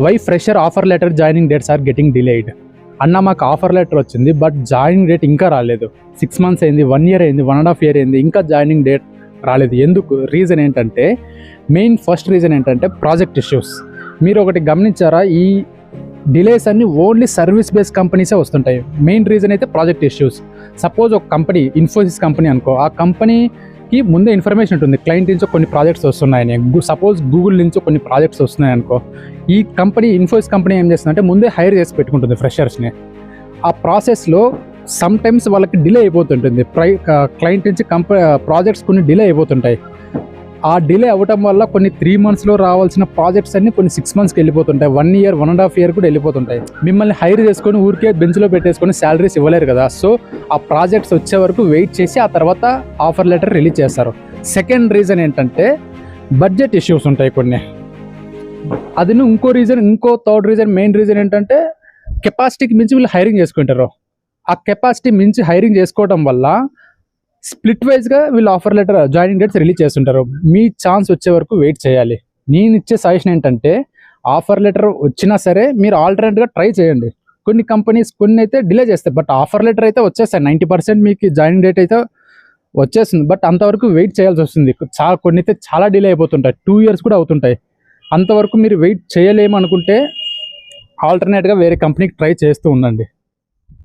Why fresher offer letter joining dates are getting delayed. అన్న మాకు offer letter వచ్చింది, but joining date ఇంకా రాలేదు. 6 months అయింది, 1 year అయింది, 1.5 year అయింది, ఇంకా జాయినింగ్ డేట్ రాలేదు. ఎందుకు? రీజన్ ఏంటంటే, ఫస్ట్ రీజన్ ఏంటంటే ప్రాజెక్ట్ ఇష్యూస్. మీరు ఒకటి గమనించారా? ఈ డిలేస్ అన్ని ఓన్లీ సర్వీస్ బేస్డ్ కంపెనీసే వస్తుంటాయి. మెయిన్ రీజన్ అయితే ప్రాజెక్ట్ ఇష్యూస్. సపోజ్ ఒక కంపెనీ, ఇన్ఫోసిస్ కంపెనీ అనుకో, ఆ కంపెనీకి ముందే ఇన్ఫర్మేషన్ ఉంటుంది క్లయింట్ నుంచి కొన్ని ప్రాజెక్ట్స్ వస్తున్నాయని. సపోజ్ గూగుల్ నుంచి కొన్ని ప్రాజెక్ట్స్ వస్తున్నాయి అనుకో, ఈ కంపెనీ, ఇన్ఫోసిస్ కంపెనీ ఏం చేస్తుందంటే ముందే హైర్ చేసి పెట్టుకుంటుంది ఫ్రెషర్స్ని. ఆ ప్రాసెస్లో సమ్ టైమ్స్ వాళ్ళకి డిలే అయిపోతుంటుంది. క్లయింట్ నుంచి ప్రాజెక్ట్స్ కొన్ని డిలే అయిపోతుంటాయి. ఆ డిలే అవ్వటం వల్ల కొన్ని 3 monthsలో రావాల్సిన ప్రాజెక్ట్స్ అన్ని కొన్ని 6 monthsకి వెళ్ళిపోతుంటాయి. 1 year, 1.5 year కూడా వెళ్ళిపోతుంటాయి. మిమ్మల్ని హైర్ చేసుకొని ఊరికే బెంచ్లో పెట్టేసుకొని శాలరీస్ ఇవ్వలేరు కదా. సో ఆ ప్రాజెక్ట్స్ వచ్చే వరకు వెయిట్ చేసి ఆ తర్వాత ఆఫర్ లెటర్ రిలీజ్ చేస్తారు. సెకండ్ రీజన్ ఏంటంటే బడ్జెట్ ఇష్యూస్ ఉంటాయి కొన్ని. అది థర్డ్ రీజన్, మెయిన్ రీజన్ ఏంటంటే కెపాసిటీకి మించి వీళ్ళు హైరింగ్ చేసుకుంటారు. ఆ కెపాసిటీ మించి హైరింగ్ చేసుకోవడం వల్ల స్ప్లిట్ వైజ్గా వీళ్ళు offer letter, joining dates release చేస్తుంటారు. మీ ఛాన్స్ వచ్చే వరకు వెయిట్ చేయాలి. నేను ఇచ్చే సజెషన్ ఏంటంటే, ఆఫర్ లెటర్ వచ్చినా సరే మీరు ఆల్టర్నేట్గా ట్రై చేయండి. కొన్ని కంపెనీస్ కొన్ని అయితే డిలే చేస్తాయి, బట్ ఆఫర్ లెటర్ అయితే వచ్చేస్తాయి. 90% మీకు జాయినింగ్ డేట్ అయితే వచ్చేస్తుంది. బట్ అంతవరకు వెయిట్ చేయాల్సి వస్తుంది. కొన్ని అయితే చాలా డిలే అయిపోతుంటాయి, 2 years కూడా అవుతుంటాయి. అంతవరకు మీరు వెయిట్ చేయలేము అనుకుంటే ఆల్టర్నేట్గా వేరే కంపెనీకి ట్రై చేస్తూ ఉండండి.